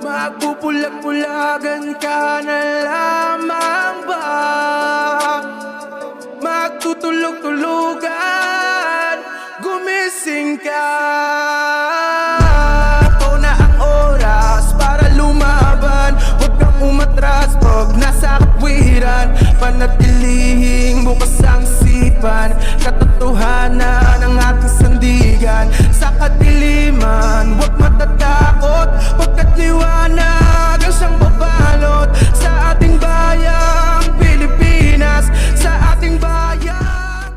Magpupulag-pulagan ka na lamang ba? Magtutulog-tulugan, gumising ka. Ito na ang oras para lumaban. Huwag kang umatras pag nasa kapwiran. Panatilihing bukas ang sipan, katotohanan ng ating sandigan. Sa kadiliman, huwag matatakot, pagkat liwanag ang siyang babalot sa ating bayang Pilipinas, sa ating bayang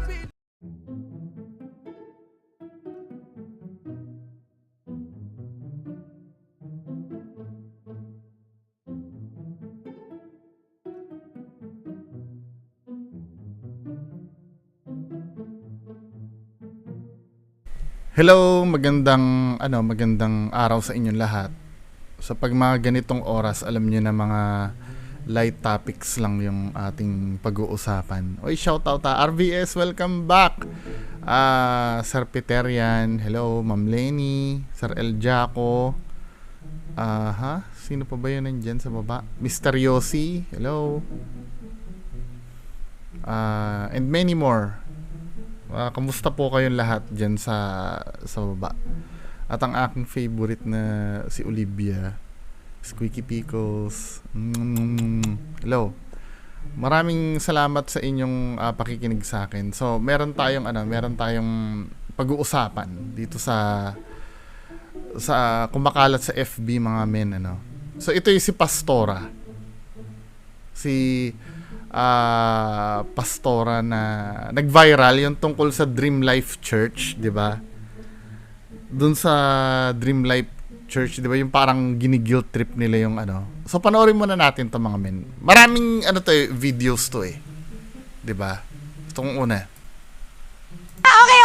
Hello, magandang araw sa inyong lahat. Sa pag mga ganitong oras, alam niyo na mga light topics lang yung ating pag-uusapan. Oy, shoutout RVS, welcome back. Sir Peterian, hello, Ma'am Lenny, Sir El Jaco. Sino pa ba yun nandyan sa baba? Mr. Yossi, hello. And many more. Kamusta po kayong lahat dyan sa baba? At ang aking favorite na si Olivia, Squeaky Pickles. Hello. Maraming salamat sa inyong pakikinig sa akin. So, meron tayong pag-uusapan dito sa kumakalat sa FB mga men, ano. So, ito yung si Pastora. Pastora na nag-viral yung tungkol sa Dream Life Church, 'di ba? Doon sa Dream Life Church, 'di ba, yung parang gini-guilt trip nila yung ano. So panoorin muna natin 'to mga men. Maraming videos to 'di ba? Itong una. Okay.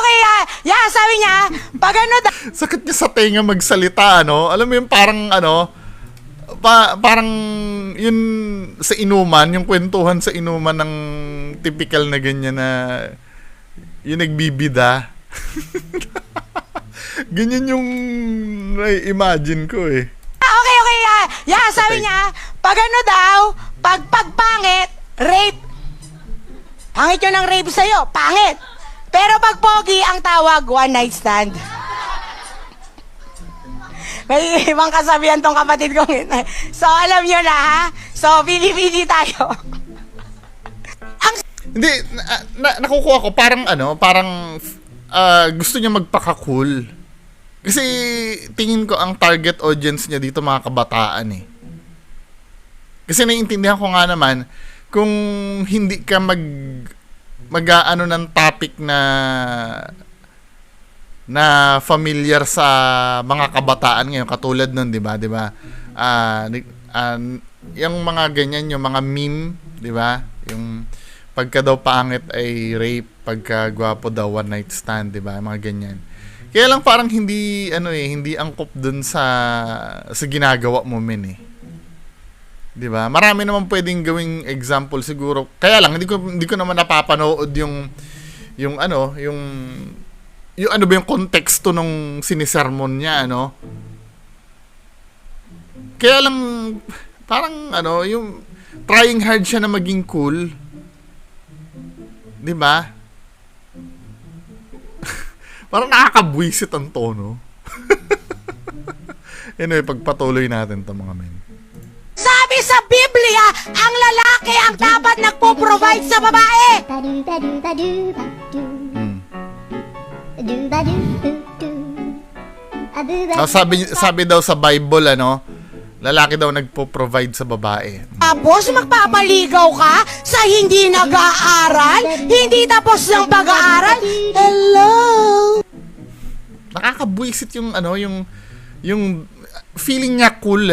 Sabi niya, pag sakit niya sa tenga magsalita, ano? Alam mo yung parang parang yun sa inuman, yung kwentuhan sa inuman ng typical na ganyan na yung nagbibida. Ganyan yung imagine ko eh. Okay. Sabi niya, pag pagpangit, rape. Pangit yun ang rape sa'yo, pangit. Pero pag pogi, ang tawag, one night stand. May ibang kasabihan tong kapatid ko. So, alam nyo na, ha? So, pili-pili tayo. Hindi, nakukuha ko, parang gusto niya magpaka-cool. Kasi, tingin ko ang target audience niya dito mga kabataan eh. Kasi naiintindihan ko nga naman, kung hindi ka mag-aano ng topic na familiar sa mga kabataan ngayon, katulad nun, 'di ba? Yung mga ganyan, yung mga meme, 'di ba? Yung pagka daw pangit ay rape, pagka gwapo daw one night stand, 'di ba? Mga ganyan. Kaya lang parang hindi hindi angkop dun sa ginagawa mo men eh. 'Di ba? Marami naman pwedeng gawing example siguro. Kaya lang hindi ko naman napapanood yung ano ba yung konteksto nung sinisermon niya, ano? Kaya lang, parang, yung trying hard siya na maging cool. Di ba? Parang nakakabwisit ang tono. Anyway, pagpatuloy natin to mga men. Sabi sa Biblia, ang lalaki ang dapat nagpo-provide sa babae. Sabi daw sa Bible, lalaki daw nagpo-provide sa babae. Tapos magpapaligaw ka sa hindi nag-aaral? Hindi tapos ng pag-aaral? Hello? Nakakabwisit yung feeling niya cool,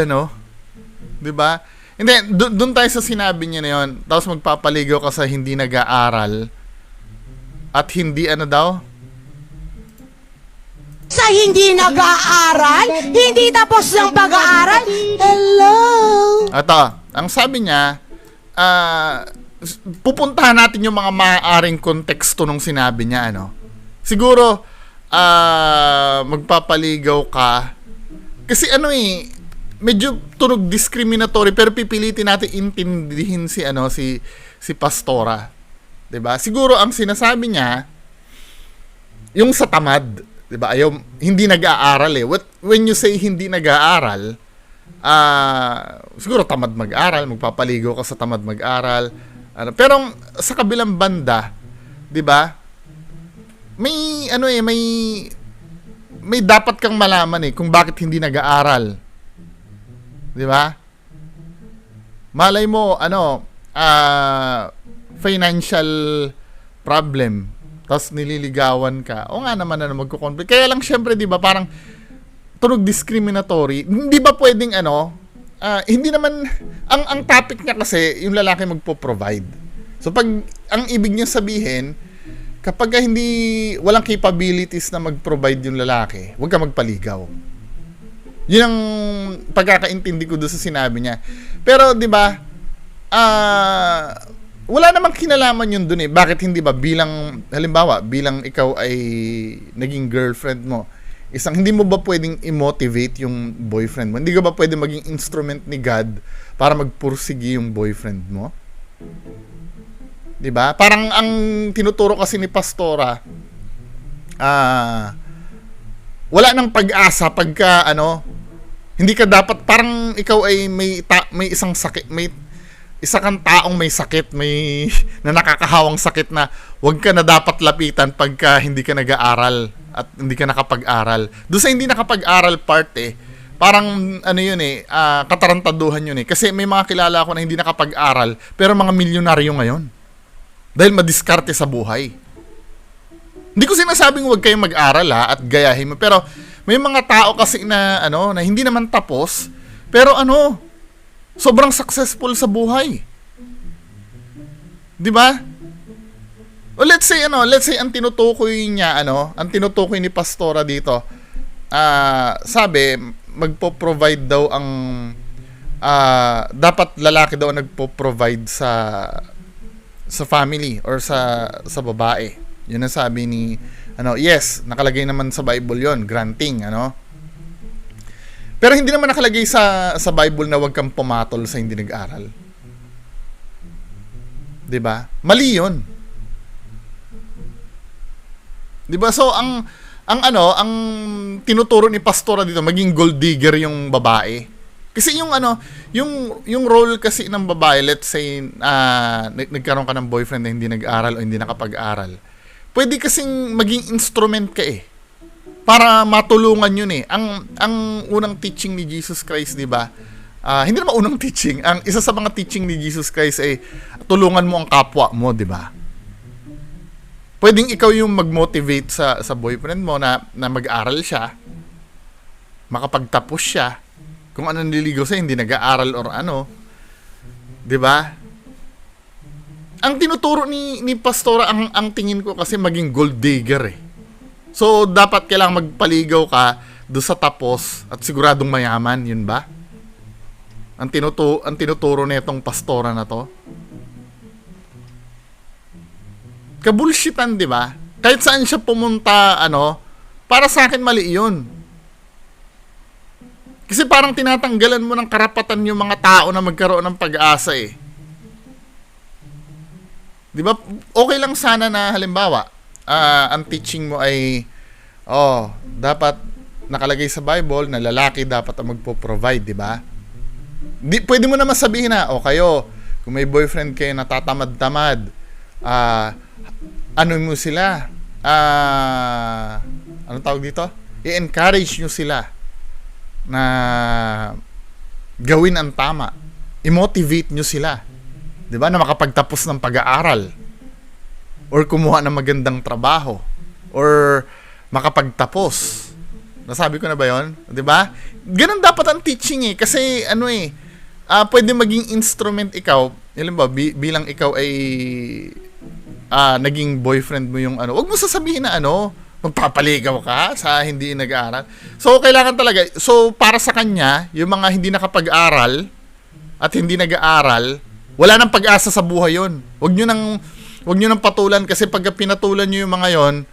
'di ba? Hindi, doon tayo sa sinabi niya na 'yon. Tapos magpapaligaw ka sa hindi nag-aaral at hindi sa hindi nag-aaral? Hindi tapos ng pag-aaral? Hello? Ito, ang sabi niya, pupuntahan natin yung mga maaaring konteksto nung sinabi niya, Siguro, magpapaligaw ka. Kasi medyo tunog discriminatory, pero pipilitin natin intindihin si Pastora. 'Di ba? Siguro ang sinasabi niya yung sa tamad, 'di ba? Ayaw, hindi nag-aaral eh. When you say hindi nag-aaral, siguro tamad mag-aral, magpapaligo ka sa tamad mag-aral. Pero sa kabilang banda, 'di ba? May may dapat kang malaman eh kung bakit hindi nag-aaral. 'Di ba? Malay mo financial problem, tapos nililigawan ka. O nga naman magko-conflict. Kaya lang syempre 'di ba, parang tunog discriminatory. Hindi ba pwedeng hindi naman ang topic niya kasi yung lalaki magpo-provide. So pag ang ibig niya sabihin, kapag walang capabilities na mag-provide yung lalaki, huwag ka magpaligaw. Yun ang pagkakaintindi ko doon sa sinabi niya. Pero 'di ba, wala namang kinalaman yun doon eh. Bakit hindi ba halimbawa, bilang ikaw ay naging girlfriend mo, hindi mo ba pwedeng i-motivate yung boyfriend mo? Hindi ka ba pwedeng maging instrument ni God para magpursigi yung boyfriend mo? 'Di ba? Parang ang tinuturo kasi ni Pastora, wala nang pag-asa pagka hindi ka dapat, parang ikaw ay may isang sakit, may isa kang taong may sakit, na nakakahawang sakit na wag ka na dapat lapitan pagka hindi ka nag-aaral at hindi ka nakapag-aral. Doon sa hindi nakapag-aral part parang katarantaduhan yun eh. Kasi may mga kilala ako na hindi nakapag-aral pero mga milyonaryo ngayon. Dahil madiskarte sa buhay. Hindi ko sinasabing huwag kayong mag-aral at gayahin mo, pero may mga tao kasi na hindi naman tapos, pero sobrang successful sa buhay. 'Di ba? O let's say ang tinutukoy niya, ang tinutukoy ni Pastora dito, sabi magpo-provide daw dapat lalaki daw nagpo-provide sa family or sa babae. Yun ang sabi ni yes, nakalagay naman sa Bible 'yon, granting, Pero hindi naman nakalagay sa Bible na huwag kang pumatol sa hindi nag-aral. 'Di ba? Mali 'yon. 'Di ba? So ang tinuturo ni Pastora dito, maging gold digger yung babae. Kasi yung role kasi ng babae, let's say nagkaroon ka ng boyfriend na hindi nag-aral o hindi nakapag-aral. Pwede kasing maging instrument ka para matulungan yun eh. Ang unang teaching ni Jesus Christ, 'di ba? Hindi naman unang teaching, ang isa sa mga teaching ni Jesus Christ ay tulungan mo ang kapwa mo, 'di ba? Pwedeng ikaw yung mag-motivate sa boyfriend mo na mag-aral siya, makapagtapos siya. Kung ano nililigaw sa hindi nag-aaral or 'di ba? Ang tinuturo ni Pastora, ang tingin ko kasi maging gold digger eh. So dapat kailangan magpaligaw ka do sa tapos at siguradong mayaman, yun ba? Ang tinuturo nitong pastora na to. Kabulshitan, 'di ba? Kahit saan siya pumunta, para sa akin mali 'yun. Kasi parang tinatanggalan mo ng karapatan yung mga tao na magkaroon ng pag-asa eh. 'Di ba? Okay lang sana na halimbawa, ang teaching mo ay dapat nakalagay sa Bible na lalaki dapat ang magpo-provide, 'di ba? Pwede mo naman sabihin na, kayo, kung may boyfriend kayo na tatamad-tamad, mo sila? Anong tawag dito? I-encourage nyo sila na gawin ang tama. I-motivate nyo sila. 'Di ba? Na makapagtapos ng pag-aaral. Or kumuha ng magandang trabaho. Or makapagtapos. Nasabi ko na ba 'yon? 'Di ba? Ganun dapat ang teaching eh. Kasi pwede maging instrument ikaw. Halimbawa, bilang ikaw ay naging boyfriend mo yung Huwag mo sasabihin na magpapaligaw ka sa hindi nag-aaral. So, kailangan talaga. So, para sa kanya, yung mga hindi nakapag-aral at hindi nag-aaral, wala nang pag-asa sa buhay yun. Huwag nyo nang patulan kasi pag pinatulan nyo yung mga yon,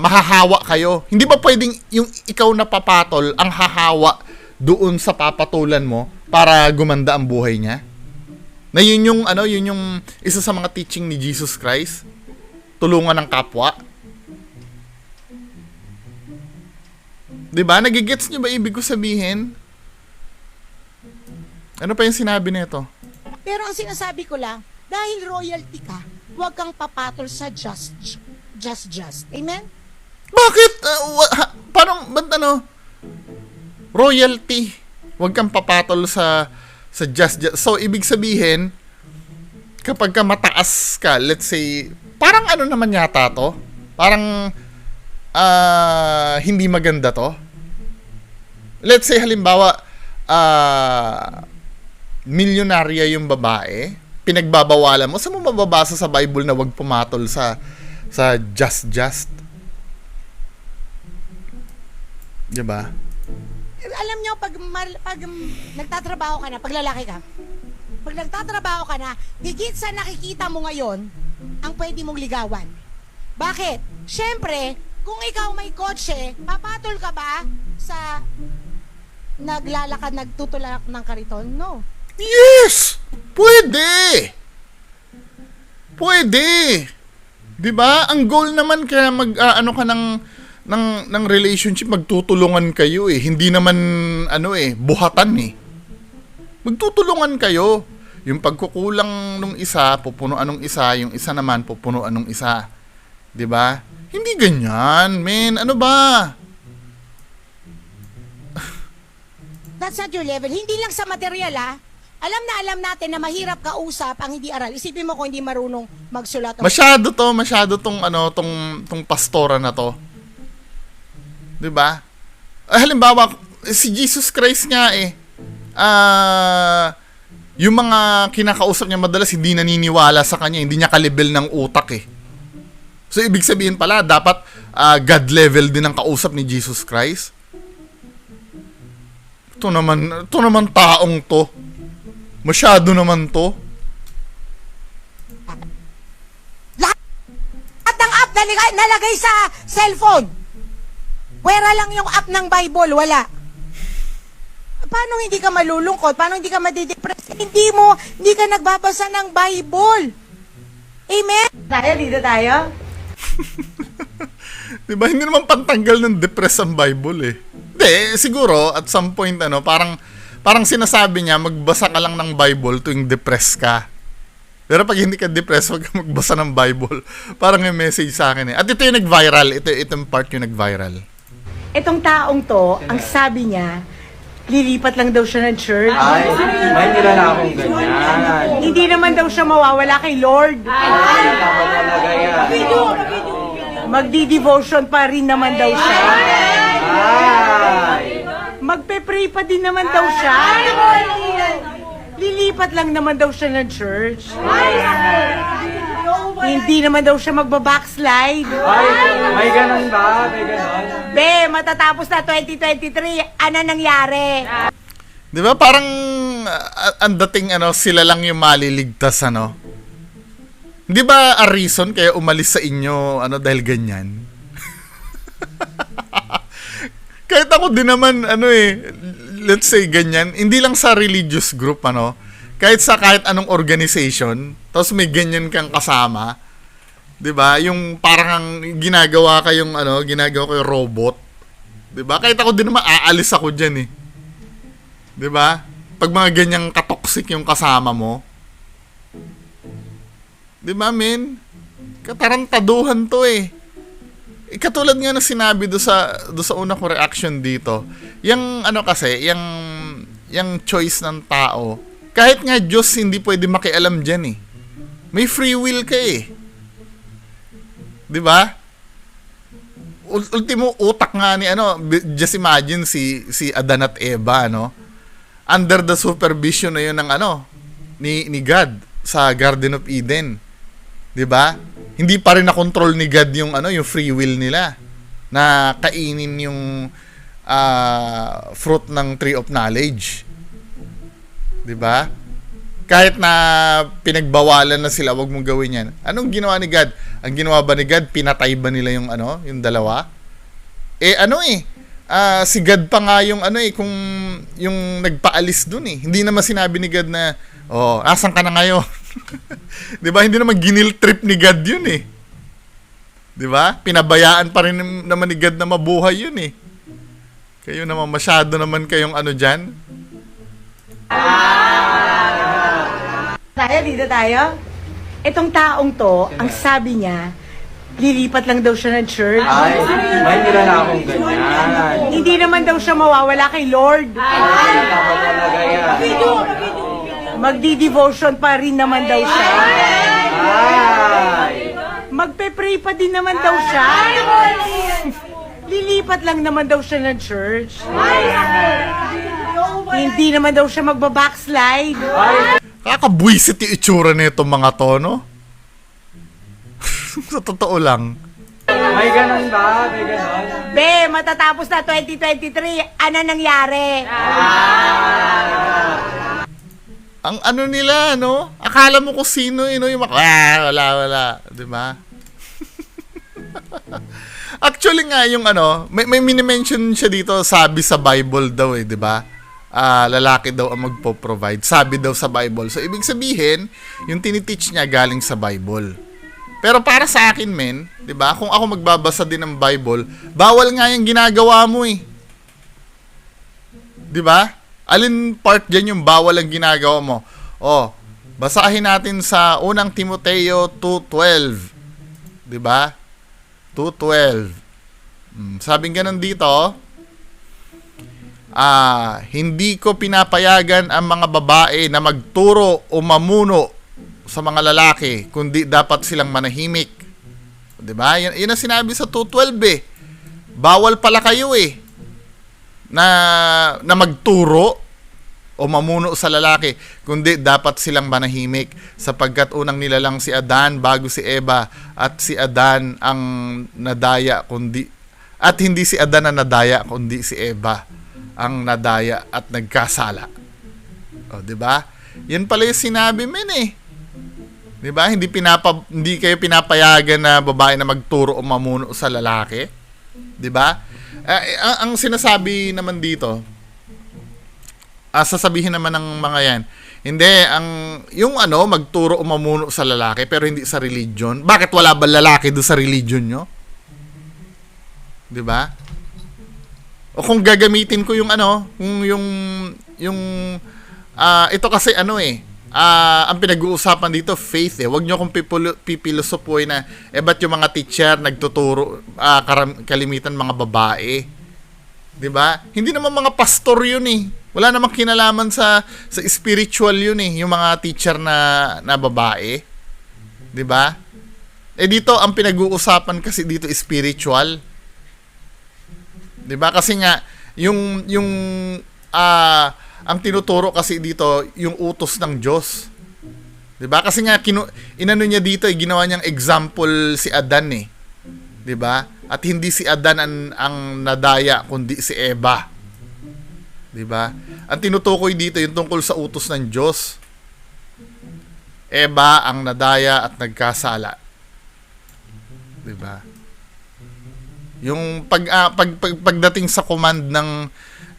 mahahawa kayo. Hindi ba pwedeng yung ikaw na papatol ang hahawa doon sa papatulan mo para gumanda ang buhay niya? Na yun yung isa sa mga teaching ni Jesus Christ. Tulungan ng kapwa. 'Di ba? Nagigets niyo ba ibig ko sabihin? Ano pa yung sinabi nito? Pero ang sinasabi ko lang, dahil royalty ka, huwag kang papatol sa just. Amen? Bakit? Parang, ba't royalty. Huwag kang papatol sa just. So, ibig sabihin, kapag ka mataas ka, let's say, parang ano naman yata to? Parang, hindi maganda to? Let's say, halimbawa, milyonarya yung babae, pinagbabawalan mo, saan mo mababasa sa Bible na wag pumatol sa just? Diba? Alam nyo, pag nagtatrabaho ka na, pag lalaki ka, pag nagtatrabaho ka na, higit sa nakikita mo ngayon, ang pwede mong ligawan. Bakit? Siyempre, kung ikaw may kotse, papatol ka ba sa naglalakad, nagtutulak ng kariton? No. Yes! Pwede! 'Di ba? Ang goal naman kaya mag-ano ka ng relationship, magtutulungan kayo eh. Hindi naman buhatan eh. Magtutulungan kayo. Yung pagkukulang nung isa, pupunuan nung isa, yung isa naman pupunuan nung isa. 'Di ba? Hindi ganyan, men. Ano ba? That's not your level. Hindi lang sa material, alam natin na mahirap kausap ang hindi aral. Isipin mo kung hindi marunong magsulat. Masyado tong pastora na to. 'Di ba? Halimbawa, si Jesus Christ nga yung mga kinakausap niya madalas hindi naniniwala sa kanya, hindi niya kalibel ng utak eh. So ibig sabihin pala dapat God level din ang kausap ni Jesus Christ. Ito naman taong to. Masyado naman to. Lahat ng app nalagay sa cellphone. Wala lang yung app ng Bible, wala. Paano hindi ka malulungkot? Paano hindi ka madidepress? Hindi ka nagbabasa ng Bible. Amen? Dito tayo? Diba? Hindi naman pantanggal ng depress ang Bible eh. Hindi, siguro, at some point, parang sinasabi niya, magbasa ka lang ng Bible tuwing depressed ka. Pero pag hindi ka depressed, wag ka magbasa ng Bible. Parang yung message sa akin eh. At ito yung nag-viral. Itong part yung nag-viral. Itong taong to, ang sabi niya, lilipat lang daw siya ng church. Ay, may nilala akong ganyan. Hindi naman daw siya mawawala kay Lord. Ay, dapat talaga yan. Magdi-devotion pa rin naman daw siya. Ay! Magpe-pray pa din naman daw siya. Lilipat lang naman daw siya ng church. Hindi naman daw siya magbabackslide. Ay, may ganun ba? May ganun? Be, matatapos na 2023. Ano nangyari? Di ba? Parang ang dating sila lang yung maliligtas Di ba a reason kaya umalis sa inyo dahil ganyan? Kahit ako din naman let's say ganyan, hindi lang sa religious group kahit anong organization, tapos may ganyan kang kasama, 'di ba? Yung parang ginagawa kayong robot. 'Di ba? Kahit ako din naman aalis ako diyan eh. 'Di ba? Pag mga ganyang katoxic yung kasama mo. 'Di ba, men? Katarantaduhan 'to eh. Katulad nga ng sinabi do sa una ko reaction dito. Yung kasi, yung choice ng tao, kahit nga Diyos hindi pwede makialam diyan eh. May free will ka eh. 'Di ba? Ultimo utak nga ni just imagine si Adan at Eva under the supervision na yun ng ni God sa Garden of Eden. 'Di ba? Hindi pa rin na-control ni God yung free will nila na kainin yung fruit ng tree of knowledge. 'Di ba? Kahit na pinagbawalan na sila, wag mong gawin 'yan. Anong ginawa ni God? Ang ginawa ba ni God, pinatay ba nila yung yung dalawa? si God pa nga yung ano kung yung nagpaalis dun eh. Hindi naman sinabi ni God na, asan ka na ngayon? 'Di ba? Hindi naman ginil trip ni God yun eh. 'Di ba? Pinabayaan pa rin naman ni God na mabuhay yun eh. Kayo naman masyado naman kayong ano diyan. Tayo, dito tayo. Itong taong to, ang sabi niya, lilipat lang daw siya ng church. Ay, may nilala akong ganyan. Hindi naman daw siya mawawala kay Lord. Ay, dapat talaga yan. Magdi-devotion pa rin naman daw siya. Ay! Magpe-pray pa din naman daw siya. Lilipat lang naman daw siya ng church. Hindi naman daw siya magbabackslide. Kakabwisit yung itsura nito mga to, no? Sa totoo lang. May ganun ba? May ganun? Be, matatapos na 2023. Ano nangyari? Ang ano nila, no? Akala mo kung sino, yung wala. Di ba? Actually nga, yung ano, may mini-mention siya dito, sabi sa Bible daw di ba? Lalaki daw ang magpo-provide. Sabi daw sa Bible. So, ibig sabihin, yung tiniteach niya galing sa Bible. Pero para sa akin, men, di ba? Kung ako magbabasa din ng Bible, bawal nga yung ginagawa mo eh. Di ba? Alin part dyan yung bawal ang ginagawa mo? Basahin natin sa unang Timoteo 2:12. Di ba? 2:12. Sabing ganun dito, hindi ko pinapayagan ang mga babae na magturo o mamuno sa mga lalaki, kundi dapat silang manahimik. 'Di ba? Yan ang sinabi sa 2:12 eh. Bawal pala kayo eh na magturo o mamuno sa lalaki, kundi dapat silang manahimik, sapagkat unang nilalang si Adan bago si Eva, at si Adan ang nadaya at hindi si Adan ang nadaya kundi si Eva ang nadaya at nagkasala. 'Di ba? Yan pala yung sinabi men eh. 'Di ba? Hindi kayo pinapayagan na babae na magturo o mamuno sa lalaki. 'Di ba? Ang sinasabi naman dito, sasabihin naman ng mga yan, hindi, yung magturo o mamuno sa lalaki pero hindi sa religion. Bakit wala ba lalaki doon sa religion nyo? 'Di ba? O kung gagamitin ko yung ito kasi ang pinag-uusapan dito, faith eh. Huwag nyo akong pipilosopoy na, ba't yung mga teacher nagtuturo, kalimitan mga babae? 'Di ba? Hindi naman mga pastor yun eh. Wala namang kinalaman sa spiritual yun eh, yung mga teacher na babae. 'Di ba? Dito, ang pinag-uusapan kasi dito spiritual. 'Di ba? Kasi nga, ang tinuturo kasi dito, yung utos ng Diyos. 'Di ba? Kasi nga inano niya dito, ginawa niyang example si Adan eh. 'Di ba? At hindi si Adan ang nadaya kundi si Eva. 'Di ba? Ang tinutukoy dito yung tungkol sa utos ng Diyos. Eva ang nadaya at nagkasala. 'Di ba? Yung pagdating sa command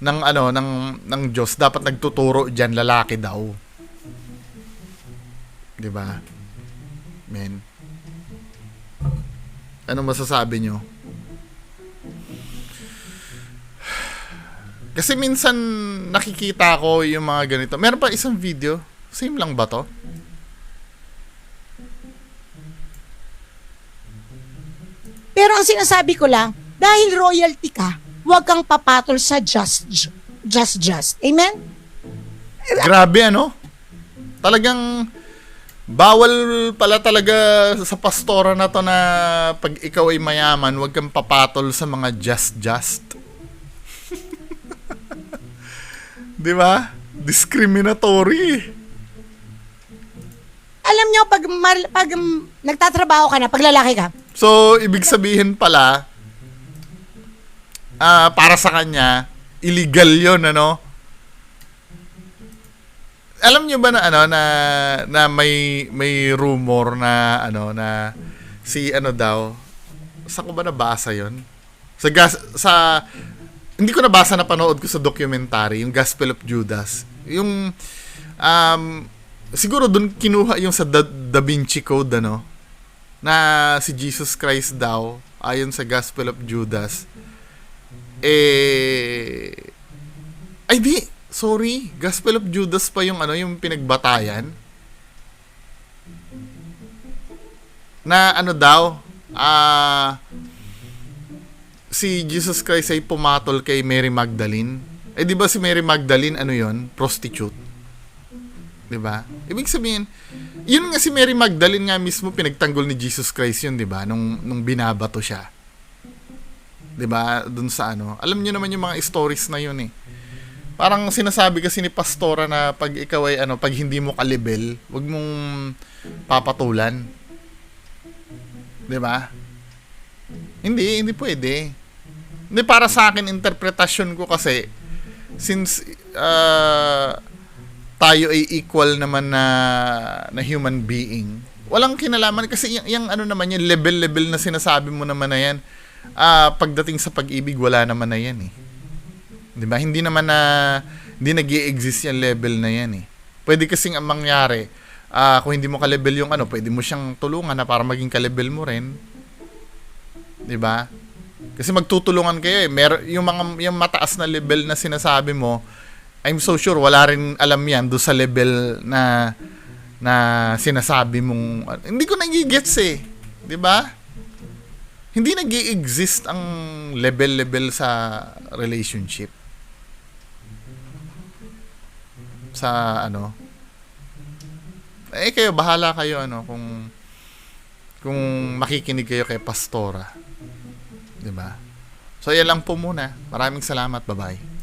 ng Diyos, dapat nagtuturo diyan lalaki daw. 'Di ba? Men. Ano masasabi nyo? Kasi minsan nakikita ko yung mga ganito. Meron pa isang video. Same lang ba to? Pero ang sinasabi ko lang, dahil royalty ka, huwag kang papatol sa just. Amen? Grabe Talagang bawal pala talaga sa pastora na to na pag ikaw ay mayaman, huwag kang papatol sa mga just. 'Di ba? Discriminatory. Alam nyo, pag nagtatrabaho ka na, pag lalaki ka, So, ibig sabihin pala, para sa kanya, illegal yun, Alam niyo ba na may rumor na na si daw, saan ko ba nabasa 'yon? Sa hindi ko nabasa, na panood ko sa documentary, yung Gospel of Judas. Yung, siguro dun kinuha yung sa Da Vinci Code, ano, na si Jesus Christ daw, ayon sa Gospel of Judas, ay di, sorry, Gospel of Judas pa yung ano, yung pinagbatayan. Na ano daw, si Jesus Christ ay pumatol kay Mary Magdalene. Di ba si Mary Magdalene, ano yon, prostitute? Di ba? Ibig sabihin, yun nga, si Mary Magdalene nga mismo pinagtanggol ni Jesus Christ yun, di ba? Nung binabato siya. Di ba? Dun sa ano. Alam niyo naman yung mga stories na yun eh. Parang sinasabi kasi ni Pastora na pag ikaw ay ano, pag hindi mo kalibel, wag mong papatulan. Di ba? Hindi pwede. Hindi, para sa akin, interpretasyon ko kasi, since tayo ay equal naman na human being, walang kinalaman kasi yung ano naman, yung level na sinasabi mo naman na yan, pagdating sa pag-ibig, wala naman na yan eh. 'Di ba? Hindi naman hindi nag-i-exist yung level na yan eh. Pwede kasing ang mangyari, kung hindi mo ka-level yung ano, pwede mo siyang tulungan na para maging ka-level mo rin. 'Di ba? Kasi magtutulungan kayo eh. Yung mataas na level na sinasabi mo, I'm so sure wala rin alam yan do sa level na sinasabi mong, hindi ko nagigets eh. 'Di ba? Hindi nag-i-exist ang level sa relationship. Sa ano. Kayo, bahala kayo ano kung makikinig kayo kay Pastora. 'Di ba? So, yan lang po muna. Maraming salamat. Bye-bye.